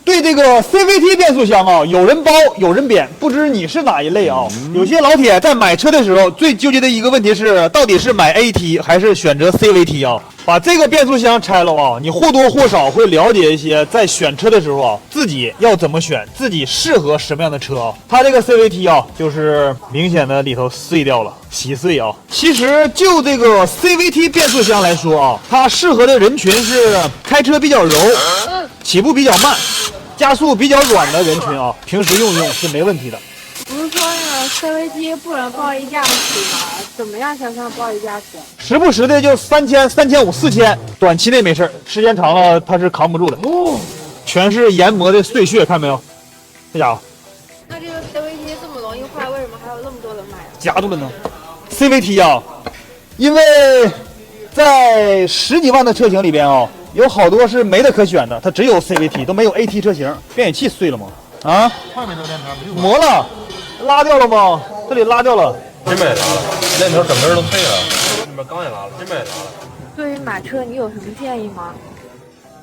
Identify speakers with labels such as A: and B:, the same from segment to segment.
A: 对这个 CVT 变速箱啊，有人包有人贬，不知你是哪一类啊？有些老铁在买车的时候最纠结的一个问题是，到底是买 AT 还是选择 CVT 啊？把这个变速箱拆了啊，你或多或少会了解一些，在选车的时候啊，自己要怎么选，自己适合什么样的车啊？它这个 CVT 啊，就是明显的里头碎掉了，稀碎啊。其实就这个 CVT 变速箱来说啊，它适合的人群是开车比较柔，起步比较慢，加速比较软的人群啊，平时用是没问题的。
B: 不是说那个 CVT 不能报一架起吗？怎么样才算报一架起？
A: 时不时的就3000、3500、4000，短期内没事，时间长了它是扛不住的。哦，全是研磨的碎屑，看没有？这家伙
B: 那这个 CVT 这么容易坏，为什么还有那么多人买啊？
A: 夹住了呢。CVT 啊，因为在10几万的车型里边啊，有好多是没得可选的，它只有 CVT， 都没有 AT 车型。变压器碎了吗？啊？
C: 外面这个链条没有
A: 磨了，拉掉了吗？这里拉掉了。
C: 这边也拉了，链条整根都碎了，这边钢也拉了，这边也拉了。
B: 对于买车，你有什么建议吗？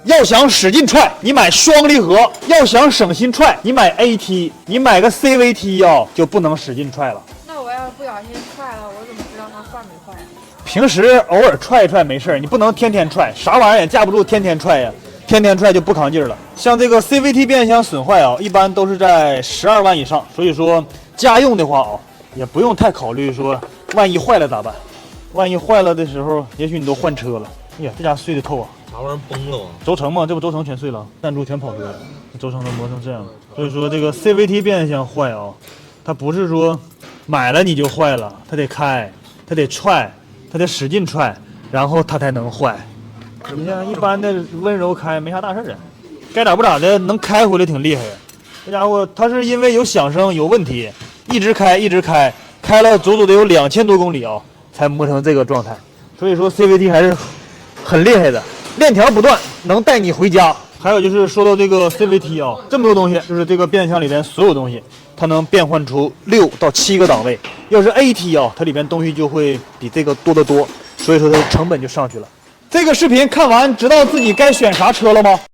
A: 要想使劲踹，你买双离合；要想省心踹，你买 AT。你买个 CVT 啊，就不能使劲踹了。
B: 那我要是不小心踹了，我怎么知道它坏没坏？
A: 平时偶尔踹一踹没事，你不能天天踹，啥玩意儿也架不住天天踹呀。天天踹就不扛劲儿了。像这个 CVT 变速箱损坏啊，一般都是在12万以上，所以说家用的话啊，也不用太考虑说万一坏了咋办。万一坏了的时候，也许你都换车了。哎呀，这家碎的透啊！
C: 啥玩意儿崩了吗？
A: 轴承嘛，这不轴承全碎了，弹珠全跑出来了，轴承都磨成这样了。所以说这个 CVT 变速箱坏啊，它不是说买了你就坏了，它得开，它得踹，它得使劲踹，然后它才能坏。你像一般的温柔开没啥大事啊，该咋不咋的，能开回来挺厉害呀。这家伙它是因为有响声有问题，一直开，开了足足得有2000多公里啊，才磨成这个状态。所以说 CVT 还是很厉害的，链条不断，能带你回家。还有就是说到这个 CVT 啊，这么多东西，就是这个变速箱里边所有东西，它能变换出6到7个档位。要是 AT 啊，它里边东西就会比这个多得多，所以说它的成本就上去了。这个视频看完，知道自己该选啥车了吗？